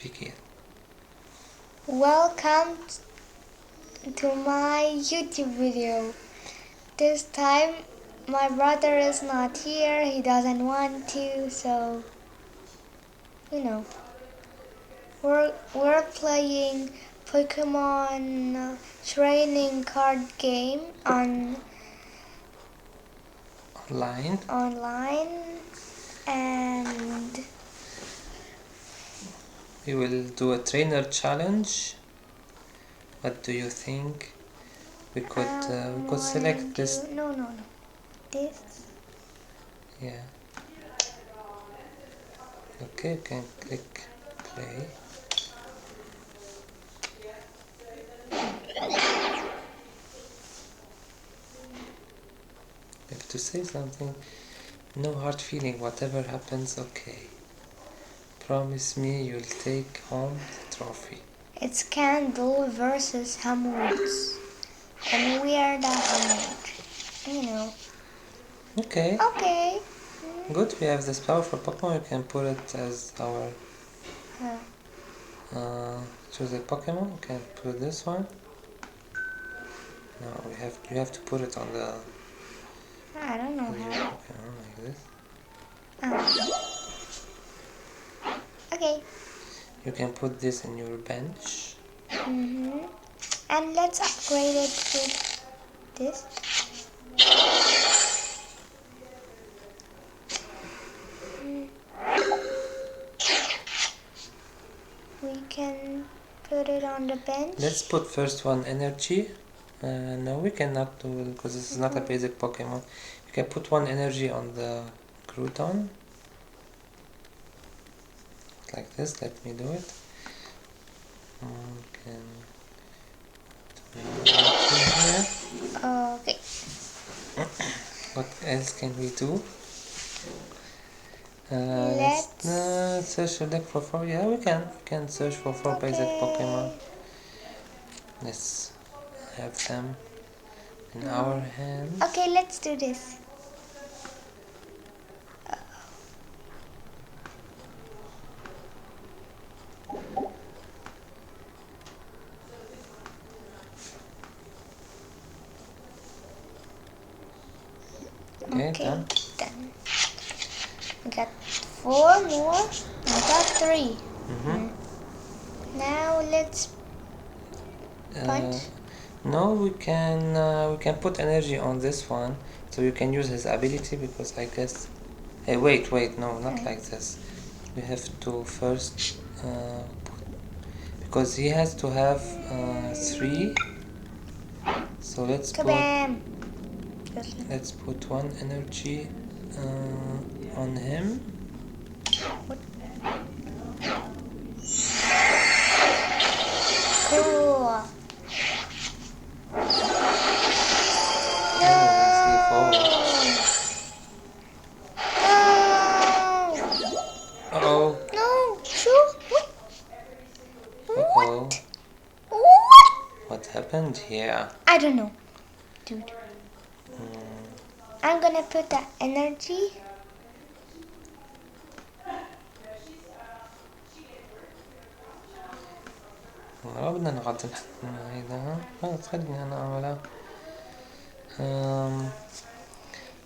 begin. Welcome to my YouTube video. This time my brother is not here, he doesn't want to, so you know. We're playing Pokemon training card game online and we will do a trainer challenge. What do you think? We could select this. No. This. Yeah. Okay, you can click play. You have to say something. No hard feeling, whatever happens, okay. Promise me you'll take home the trophy. It's Candle versus Hamoods. And we are the Hamood. You know. Okay. Okay. Good, we have this powerful Pokemon, you can put it as our choose a Pokemon, you can put this one. No, you have to put it on the I don't know how. Pokemon like this. Okay. You can put this in your bench. And let's upgrade it with this. We can put it on the bench. Let's put first one energy. No, we cannot do it because this is not a basic Pokemon. You can put one energy on the Crouton. Like this, let me do it. Can here. Okay. What else can we do? Let's search the deck for 4. Yeah, we can search for 4 basic Pokemon. Let's have them in our hands. Okay, let's do this. Okay, done. We got 4 more. We got 3. Now let's punch. No, we can put energy on this one, so you can use his ability because I guess. Hey, wait, no, not like this. We have to first because he has to have 3. So let's Kabam! let's put 1 energy on him. Cool. Uh-oh. No. Sure. Uh-oh. What? What happened here? I don't know, dude. I'm gonna put the energy. بدنا نقعد نحكي هيدا خلص خليني أنا أعملها.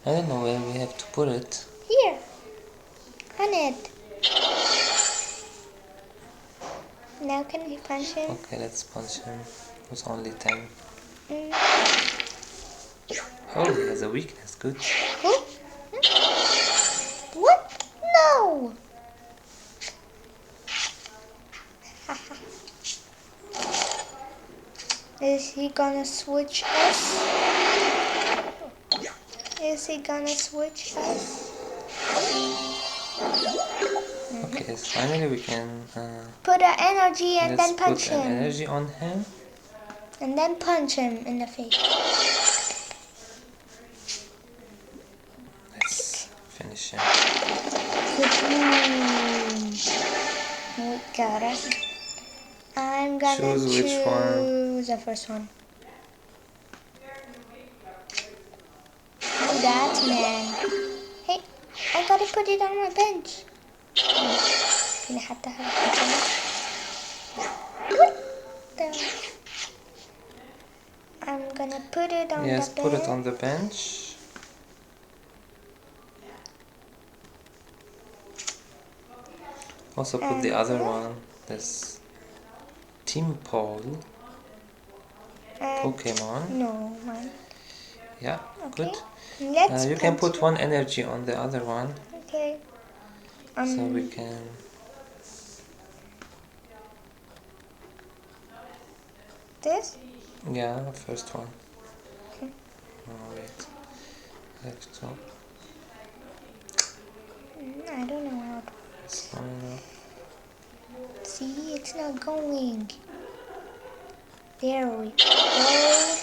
I don't know where we have to put it. Here. On it. Now can we punch him? Okay, let's punch him. It was only 10. Mm. Oh, he has a weakness. Good. Huh? What? No. Is he gonna switch us? Is he gonna switch us? Okay, so finally we can Put an energy and then punch put an him. energy on him. And then punch him in the face. Let's finish him. We got it. I'm gonna Choose which one. The first one. That man. Hey, I gotta put it on my bench. on Yes, the put it bed. on the bench. Also put the And other one, this Timpole and Pokemon. no one. Yeah, Okay. good. Let's You can punch put him. one energy on the other one, Okay. so we can. This? Yeah, the first one. Okay. Oh wait, next one. I don't know how to. This one. See, it's not going. There we go.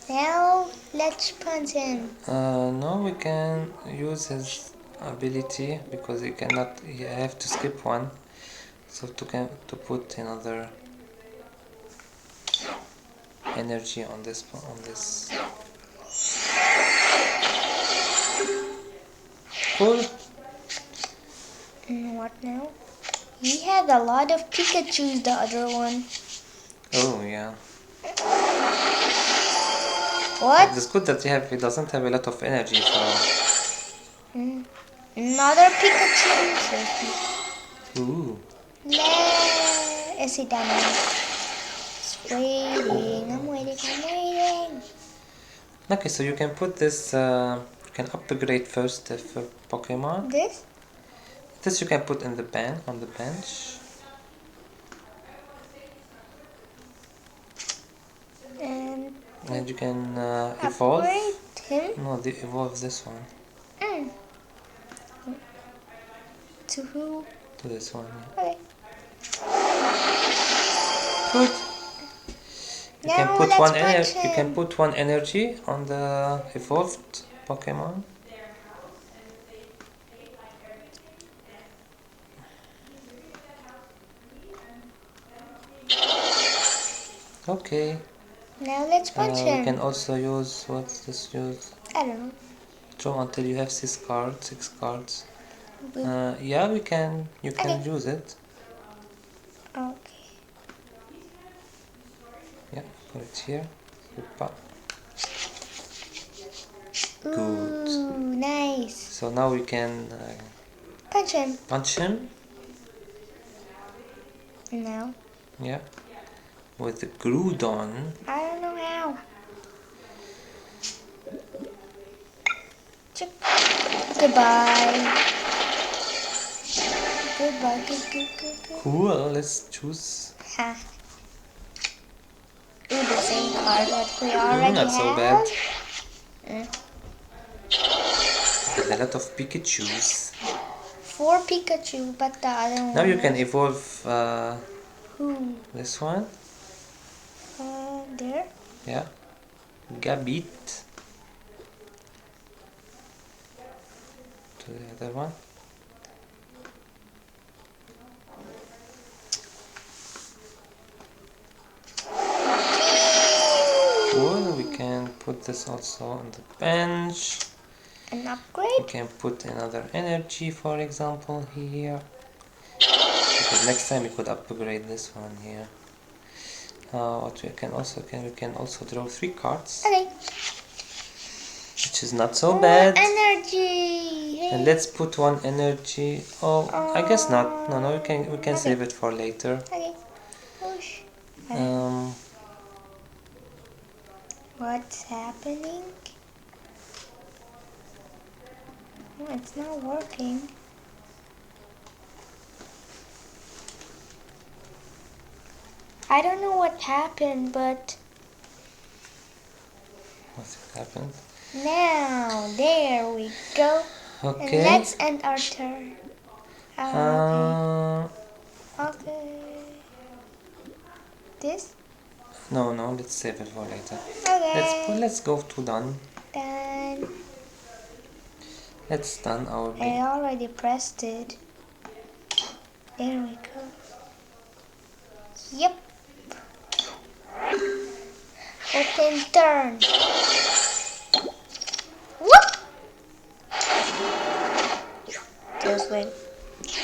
Now let's punch him. No, we can use his ability because he cannot. He have to skip one, so to put another energy on this. Cool. What now? He had a lot of Pikachus, the other one. Oh yeah. What? It's good that he doesn't have a lot of energy, so. Another Pikachu. Ooh. Is he done now? Waiting. I'm waiting. I'm waiting. Okay, so you can put this. You can upgrade first the Pokemon. This? This you can put in the on the bench. And you can evolve. Upgrade him. No, evolve this one To who? to this one. Okay. Good. You Now can put let's one punch You can him. put one energy on the evolved Pokemon. Okay. Now let's punch You him. can also use what's this use? I don't know. Draw until you have 6 cards. Boop. Yeah, we can. You can Okay. use it. Okay. Yeah, put it here. Super. Ooh, Good. nice. So now we can Punch him. punch him. No. Yeah. With the Groudon. I don't know how. Chick. Goodbye. Goodbye. Good. Cool. Let's choose. Ha. Ooh, the same card that we already Not so have. bad. Mm. There's a lot of Pikachus. 4 Pikachu, but the other one. Now you can evolve Who? this one. There. Yeah. Gabit. To the other one. Cool. We can put this also on the bench. An We upgrade? can put another energy, for example, here. Because next time we could upgrade this one here. What we can also draw 3 cards, Okay. which is not so More bad. energy. Hey. And let's put one energy. Oh, I guess not. No, we can Okay. save it for later. Okay. Push. What's happening? Oh, it's not working. I don't know what happened, but What happened? now there we go. Okay. And let's end our turn. Okay. Okay. This? No, let's save it for later. Okay. Let's go to done. Done. Let's done our I already pressed it. There we go. Yep. Open turn. Whoop!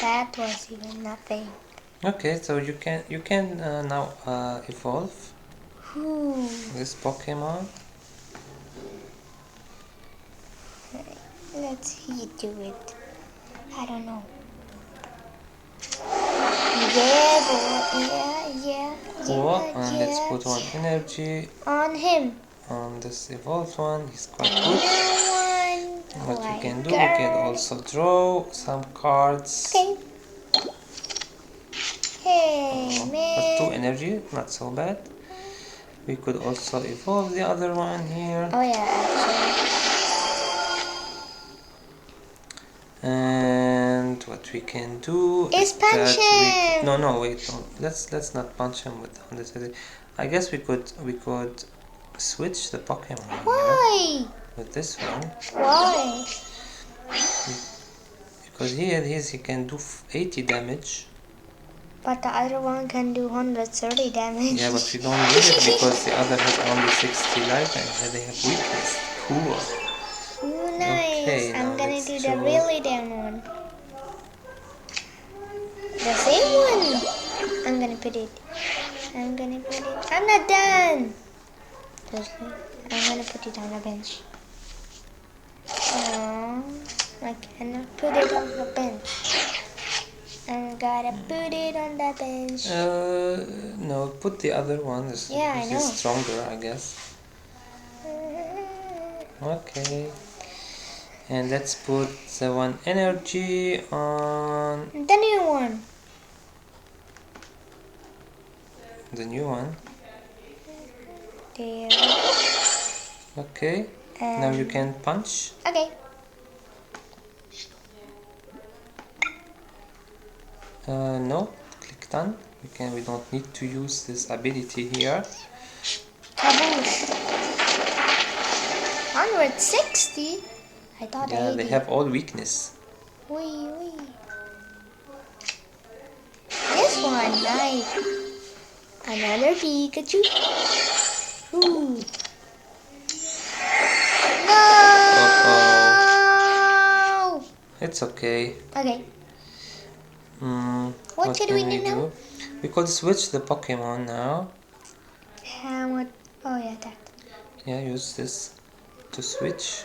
That was even nothing. Okay, so you can now evolve Who? this Pokemon. Let's he do it. I don't know. Cool. And let's Yeah. put one energy On him. on this evolved one. He's quite New good. one. What we can do, we Liker. can also draw some cards. Okay. Hey, But 2 man. energy, not so bad. We could also evolve the other one here. Oh yeah, actually. And what we can do Is punch him. no, wait, no. Let's not punch him with 130. I guess we could switch the Pokemon here Why? with this one, Why? because he can do 80 damage. But the other one can do 130 damage. Yeah, but we don't need it because the other has only 60 life and they have weakness. Cool. Ooh, nice. Okay, now I'm gonna let's do the choose. really down one. The same one. I'm gonna put it. I'm not done. Seriously. I'm gonna put it on the bench. Oh, I cannot put it on the bench. I gotta put it on the bench. No, put the other one. Yeah, I know. He's stronger, I guess. Okay. And let's put the one energy on The new one. the new one. There. Okay. Now you can punch. Okay. No, click done. We don't need to use this ability here. Kaboosh. 160? I thought Yeah, 80. they have all weakness. Wee. This one, nice. Another Pikachu. Ooh. No! Uh-oh. It's okay. Okay. What should can we do now? We could switch the Pokemon now. What? Oh yeah, that. Yeah, use this to switch.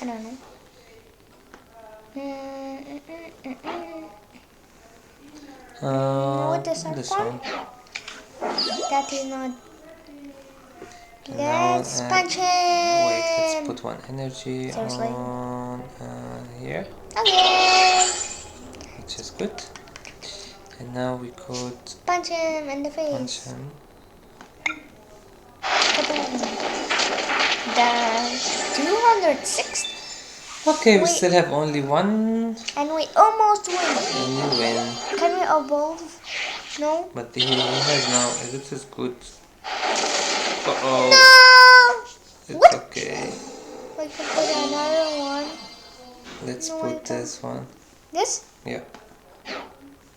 I don't know. What is This that one. That is not. Now, Let's punch him. wait, let's put one energy Seriously? on here, Okay. which is good. And now we could Punch him in the face. punch him. Done. 206. Okay, we Wait. still have only one, And we almost win. and we win. Can we evolve? No. But he has now. This is good. Uh-oh. No. It's What? okay. We could put another one. Let's No, I put this one. This? Yeah.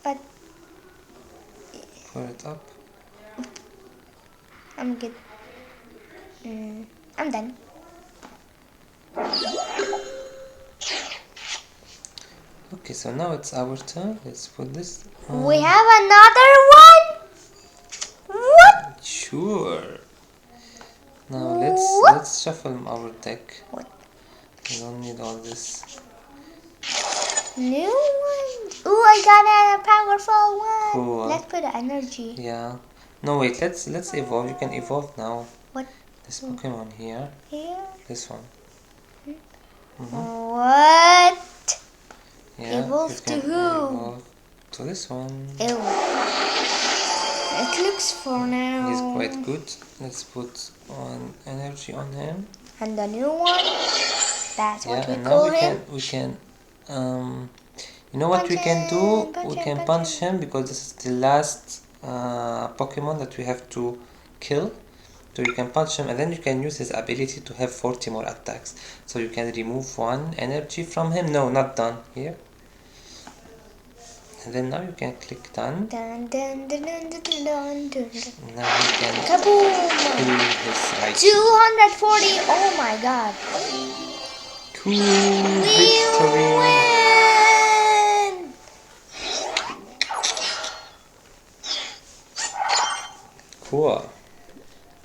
But Put it up. I'm good. I'm done. Okay, so now it's our turn. Let's put this on. We have another one? What? Sure. Now What? let's shuffle our deck. What? We don't need all this. New one? Ooh, I got a powerful one. Cool. Let's put the energy. Yeah. No, wait. Let's evolve. You can evolve now. What? This Pokemon here. Here? This one. What? Yeah. Evolve you to can who? Evolve to this one. Ew. It looks for now. He's quite good. Let's put one energy on him. And the new one? That's what we and call now him? we can you know what Punch we can do? him, punch We him, can punch punch him because this is the last Pokemon that we have to kill. So you can punch him and then you can use his ability to have 40 more attacks. So you can remove one energy from him. No, not done. Here. And then now you can click done. Dun, dun, dun, dun, dun, dun, dun, dun. Now you can Kaboom! kill his right. 240! Oh my god. Cool We victory! win! Cool.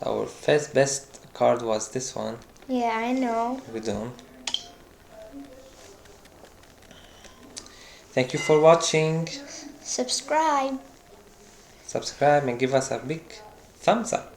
Our first best card was this one. Yeah, I know. We don't. Thank you for watching. Subscribe. Subscribe and give us a big thumbs up.